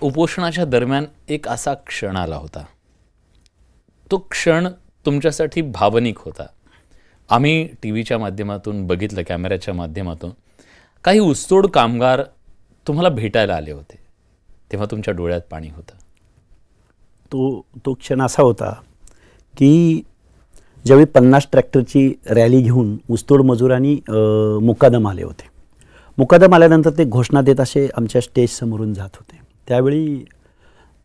उपोषणाच्या दरम्यान एक असा क्षण आला होता. तो क्षण तुमच्यासाठी भावनिक होता. आम्ही टीव्हीच्या माध्यमातून बघितलं, कॅमेऱ्याच्या माध्यमातून. काही ऊसतोड कामगार तुम्हाला भेटायला आले होते, तेव्हा तुमच्या डोळ्यात पाणी होतं. तो क्षण असा होता की ज्यावेळी 50 ट्रॅक्टरची रॅली घेऊन ऊसतोड मजुरांनी मुकादम आले होते. मुकादम आल्यानंतर ते घोषणा देत असे आमच्या स्टेज समोरून जात होते. त्यावेळी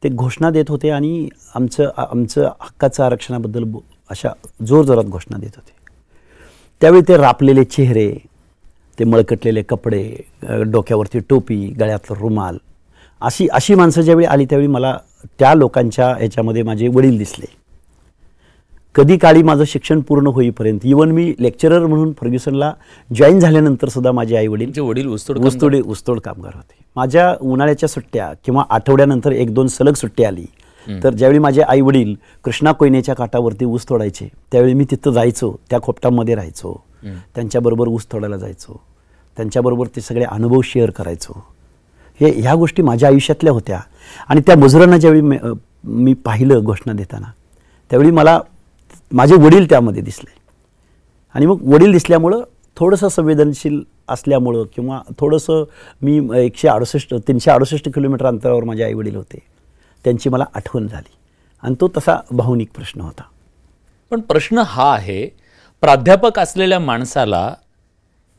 ते घोषणा देत होते आणि आमचं हक्काचं आरक्षणाबद्दल अशा जोरजोरात घोषणा देत होते. त्यावेळी ते रापलेले चेहरे, ते मळकटलेले कपडे, डोक्यावरती टोपी, गळ्यातलं रुमाल, अशी माणसं ज्यावेळी आली त्यावेळी मला त्या लोकांच्या ह्याच्यामध्ये माझे वडील दिसले. कधी काळी माझं शिक्षण पूर्ण होईपर्यंत, इवन मी लेक्चरर म्हणून फर्ग्युसनला जॉईन झाल्यानंतर सुद्धा माझे आई वडील ऊसतोड कामगार होते. माझ्या उन्हाळ्याच्या सुट्ट्या किंवा आठवड्यानंतर 1-2 सलग सुट्टी आली तर ज्यावेळी माझे आई वडील कृष्णा कोयनेच्या काठावरती ऊस तोडायचे त्यावेळी मी तिथं जायचो, त्या खोपटामध्ये राहायचो, त्यांच्याबरोबर ऊस तोडायला जायचो, त्यांच्याबरोबर ते सगळे अनुभव शेअर करायचो. ह्या गोष्टी माझ्या आयुष्यातल्या होत्या. आणि त्या मजुरांना ज्यावेळी मी पाहिलं घोषणा देताना त्यावेळी मला माझे वडील त्यामध्ये दिसले. आणि मग वडील दिसल्यामुळं थोडंसं संवेदनशील असल्यामुळं किंवा थोडंसं मी 368 किलोमीटर अंतरावर माझे आई वडील होते, त्यांची मला आठवण झाली. आणि तो तसा भावनिक प्रश्न होता. पण प्रश्न हा आहे, प्राध्यापक असलेल्या माणसाला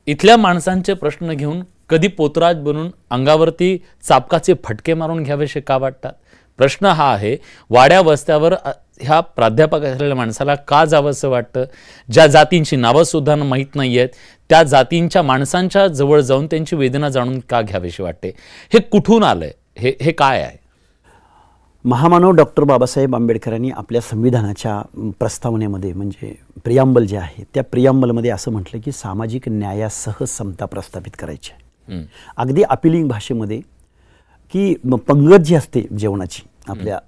इथल्या माणसांचे प्रश्न घेऊन कधी पोतराज बनून अंगावरती चापकाचे फटके मारून घ्यावेसे का वाटतात? प्रश्न हा आहे, वाड्या वस्त्यावर ह्या प्राध्यापक असलेल्या माणसाला का जावंसं वाटतं? ज्या जातींची नावं सुद्धा माहीत नाही आहेत त्या जातींच्या माणसांच्या जवळ जाऊन त्यांची वेदना जाणून का घ्यावीशी वाटते? हे कुठून आलंय? हे काय आहे? महामानव डॉक्टर बाबासाहेब आंबेडकरांनी आपल्या संविधानाच्या प्रस्तावनेमध्ये म्हणजे प्रियांबल जे आहे त्या प्रियांबलमध्ये असं म्हटलं की सामाजिक न्यायासह समता प्रस्थापित करायची आहे. अगदी अपिलिंग भाषेमध्ये की पंगत जी असते जेवणाची आपल्या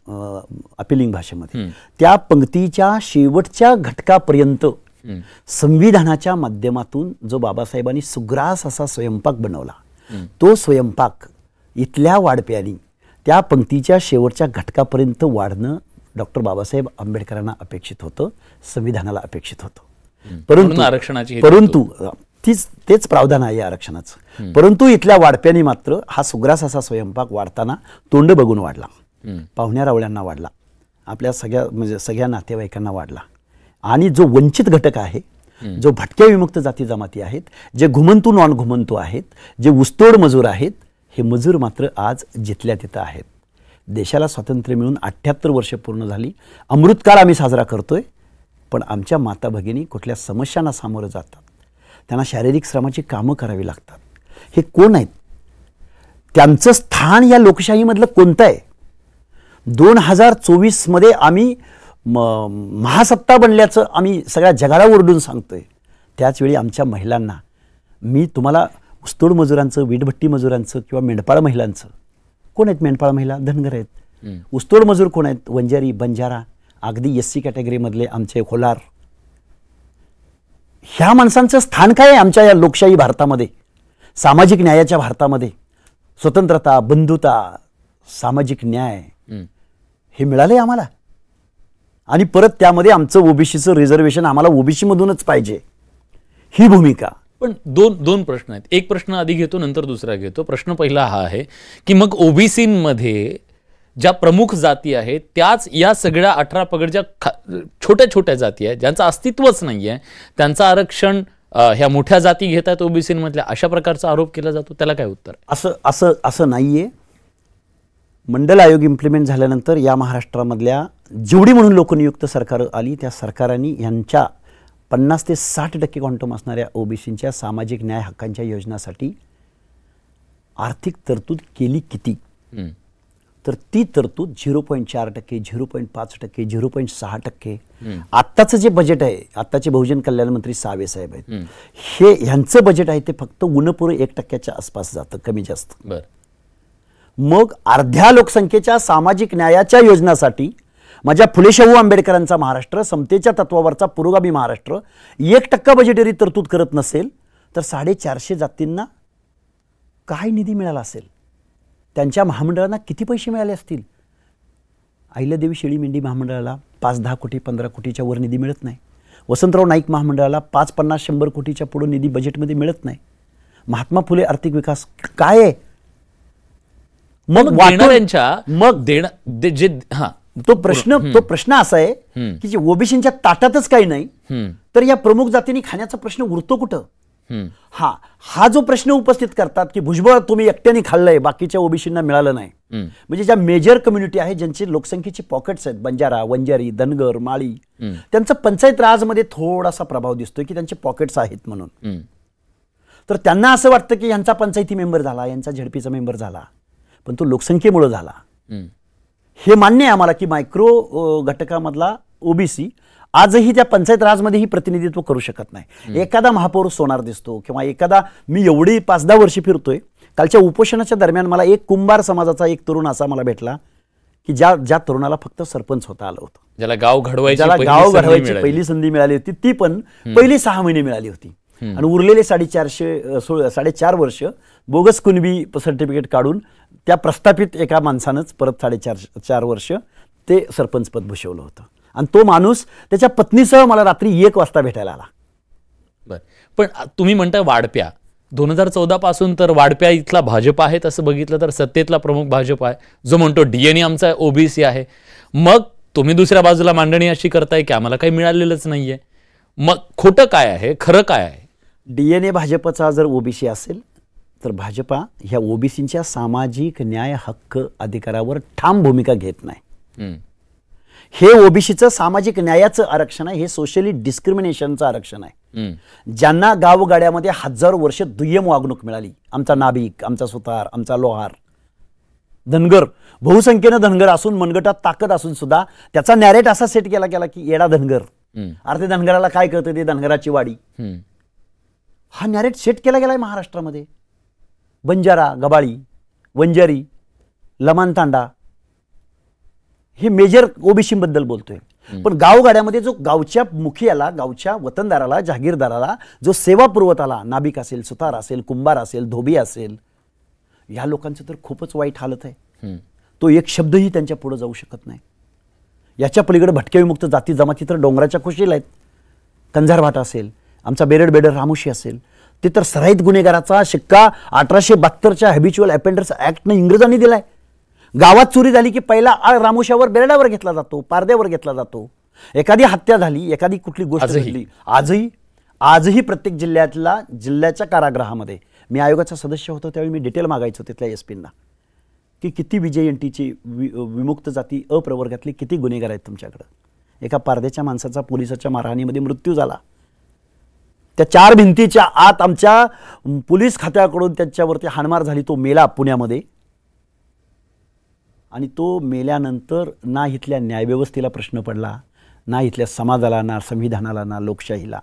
अपिलिंग भाषेमध्ये त्या पंक्तीच्या शेवटच्या घटकापर्यंत संविधानाच्या माध्यमातून जो बाबासाहेबांनी सुग्रास असा स्वयंपाक बनवला, तो स्वयंपाक इथल्या वाढप्यानी त्या पंक्तीच्या शेवटच्या घटकापर्यंत वाढणं डॉक्टर बाबासाहेब आंबेडकरांना अपेक्षित होतं, संविधानाला अपेक्षित होतं. परंतु तेच प्रावधान आहे आरक्षणाचं. परंतु इथल्या वाढप्यानी मात्र हा सुग्रास असा स्वयंपाक वाढताना तोंड बघून वाढला, पाहुण्या रावळ्यांना वाढला, आपल्या सगळ्या नातेवाईकांना वाढला. आणि जो वंचित घटक आहे, जो भटक्या विमुक्त जाती जमाती आहेत, जे घुमंतू नॉन घुमंतू आहेत, जे ऊसतोड मजूर आहेत, हे मजूर मात्र आज जिथल्या तिथं आहेत. देशाला स्वातंत्र्य मिळून 78 वर्ष पूर्ण झाली, अमृतकाळ आम्ही साजरा करतोय. पण आमच्या माता भगिनी कुठल्या समस्यांना सामोरं जातात, त्यांना शारीरिक श्रमाची कामं करावी लागतात. हे कोण आहेत? त्यांचं स्थान या लोकशाहीमधलं कोणतं आहे? 2024 मध्ये आम्ही महासत्ता बनल्याचं आम्ही सगळ्या जगाला ओरडून सांगतोय. त्याच वेळी आमच्या महिलांना, मी तुम्हाला ऊसतोड मजुरांचं, वीटभट्टी मजुरांचं किंवा मेंढपाळ महिलांचं, कोण आहेत मेंढपाळ महिला? धनगर आहेत. ऊसतोड मजूर कोण आहेत? वंजारी, बंजारा, अगदी SC कॅटेगरीमधले आमचे होलार. ह्या माणसांचं स्थान काय आहे आमच्या या लोकशाही भारतामध्ये, सामाजिक न्यायाच्या भारतामध्ये? स्वतंत्रता, बंधुता, सामाजिक न्याय हे मिळाले आम्हाला. आणि परत त्यामध्ये आमचं ओबीसीचं रिझर्वेशन आम्हाला ओबीसी मधूनच पाहिजे, ही भूमिका. पण दोन प्रश्न आहेत. एक प्रश्न आधी घेतो, नंतर दुसरा घेतो. प्रश्न पहिला हा आहे की मग ओबीसीमध्ये ज्या प्रमुख जाती आहेत त्याच या सगळ्या 18 पगडच्या छोट्या छोट्या जाती आहेत ज्यांचं अस्तित्वच नाही आहे, त्यांचं आरक्षण ह्या मोठ्या जाती घेत आहेत ओबीसीमधल्या, अशा प्रकारचा आरोप केला जातो. त्याला काय उत्तर? असं नाहीये. मंडल आयोग इम्प्लिमेंट झाल्यानंतर या महाराष्ट्रामधल्या जेवढी म्हणून लोकनियुक्त सरकार आली त्या सरकारांनी यांच्या 50 ते 60% क्वांटम असणाऱ्या ओबीसींच्या सामाजिक न्याय हक्कांच्या योजनासाठी आर्थिक तरतूद केली किती? तर ती तरतूद 0.4%, 0.5%, 0.6%. आत्ताचं जे बजेट आहे, आत्ताचे बहुजन कल्याण मंत्री सावे साहेब आहेत, हे ह्यांचं बजेट आहे ते फक्त उणपुरं 1% आसपास जातं, कमी जास्त. मग अर्ध्या लोकसंख्येच्या सामाजिक न्यायाच्या योजनासाठी माझ्या फुले शाहू आंबेडकरांचा महाराष्ट्र, समतेच्या तत्वावरचा पुरोगामी महाराष्ट्र 1% बजेटरी तरतूद करत नसेल तर 450 जातींना काय निधी मिळाला असेल? त्यांच्या महामंडळांना किती पैसे मिळाले असतील? अहिल्यादेवी शेळी मेंढी महामंडळाला 5-10 कोटी 15 कोटीच्या वर निधी मिळत नाही. वसंतराव नाईक महामंडळाला 5-50-100 कोटीच्या पुढे निधी बजेटमध्ये मिळत नाही. महात्मा फुले आर्थिक विकास काय आहे? मग देणाऱ्यांच्या मग जे हा तो प्रश्न असा आहे की जे ओबीसीच्या ताटातच काही नाही, तर या प्रमुख जातींनी खाण्याचा प्रश्न उरतो कुठं? हा जो प्रश्न उपस्थित करतात की भुजबळ तुम्ही एकट्याने खाल्लंय, बाकीच्या ओबीसींना मिळालं नाही, म्हणजे ज्या मेजर कम्युनिटी आहे ज्यांची लोकसंख्येची पॉकेट्स आहेत, बंजारा, वंजारी, धनगर, माळी, त्यांचा पंचायत राजमध्ये थोडासा प्रभाव दिसतोय की त्यांचे पॉकेट्स आहेत म्हणून. तर त्यांना असं वाटतं की यांचा पंचायती मेंबर झाला, यांचा झडपीचा मेंबर झाला, पण तो लोकसंख्येमुळे झाला. हे मान्य आहे आम्हाला की मायक्रो घटकामधला ओबीसी आजही त्या पंचायत राजमध्येही प्रतिनिधित्व करू शकत नाही. एखादा महापौर सोनार दिसतो किंवा एखादा, मी एवढी 5-10 वर्षे फिरतोय, कालच्या उपोषणाच्या दरम्यान मला एक कुंभार समाजाचा एक तरुण असा मला भेटला की ज्या तरुणाला फक्त सरपंच होता आलं होतं, ज्याला गाव घडवायची पहिली संधी मिळाली होती, ती पण पहिली 6 महिने मिळाली होती. आणि उरलेले 4.5 वर्ष बोगस कुणबी सर्टिफिकेट काढून त्या प्रस्थापित एका माणसानंच परत 4.5 वर्ष ते सरपंच पद भूषवलं होतं. आणि तो माणूस त्याच्या पत्नीसह मला रात्री 1 वाजता भेटायला आला. बर, पण तुम्ही म्हणताय वाढप्या 2014 पासून तर वाढप्या इथला भाजप आहे, तसं बघितलं तर सत्तेतला प्रमुख भाजप आहे जो म्हणतो डीएनए आमचा ओबीसी आहे. मग तुम्ही दुसऱ्या बाजूला मांडणी अशी करताय की आम्हाला काही मिळालेलंच नाहीये. मग खोटं काय आहे, खरं काय आहे? डीएनए भाजपचा जर ओबीसी असेल तर भाजपा ह्या ओबीसींच्या सामाजिक न्याय हक्क अधिकारावर ठाम भूमिका घेत नाही. हे ओबीसीचं सामाजिक न्यायाचं आरक्षण आहे, हे सोशली डिस्क्रिमिनेशनचं आरक्षण आहे. ज्यांना गावगाड्यामध्ये 1000 वर्ष दुय्यम वागणूक मिळाली, आमचा नाभिक, आमचा सुतार, आमचा लोहार, धनगर, बहुसंख्येनं धनगर असून मनगटात ताकद असून सुद्धा त्याचा नॅरेट असा सेट केला गेला की येडा धनगर, अरे धनगराला काय कळतं, ते धनगराची वाडी. हा नॅरेट सेट केला गेलाय महाराष्ट्रामध्ये. बंजारा, गबाळी, वंजारी, लमानतांडा हे मेजर ओबीसी बद्दल बोलतोय. पण गावगाड्यामध्ये जो गावच्या मुखियाला, गावच्या वतनदाराला, जहागीरदाराला जो सेवा पुरवत आला, नाभिक असेल, सुतार असेल, कुंभार असेल, धोबी असेल, या लोकांचं तर खूपच वाईट हालत आहे. तो एक शब्दही त्यांच्या पुढे जाऊ शकत नाही. याच्या पलीकडे भटक्याविमुक्त जाती जमाती तर डोंगराच्या कुशीला आहेत. कंझारभाट असेल, आमचा बेरड रामोशी असेल, ते तर सराईत गुन्हेगाराचा शिक्का 1872च्या हॅबिच्युअल अपेंडर्स ऍक्टने इंग्रजांनी दिलाय. गावात चोरी झाली की पहिला रामोशावर, बेरडावर घेतला जातो, पारद्यावर घेतला जातो. एखादी हत्या झाली, एखादी कुठली गोष्ट घडली, आजही प्रत्येक जिल्ह्याच्या कारागृहामध्ये, मी आयोगाचा सदस्य होतो त्यावेळी मी डिटेल मागायचो तिथल्या एसपींना की किती विजयंतीची विमुक्त जाती अप्रवर्गातले किती गुन्हेगार आहेत तुमच्याकडे. एका पारद्याच्या माणसाचा पोलिसाच्या मारहाणीमध्ये मृत्यू झाला. त्या 4 भिंतीच्या आत आमच्या पोलीस खात्याकडून त्याच्यावरती हाणमार झाली. तो मेला पुण्यामध्ये. आणि तो मेल्यानंतर ना इथल्या न्यायव्यवस्थेला प्रश्न पडला, ना इथल्या समाजाला, ना संविधानाला, ना लोकशाहीला.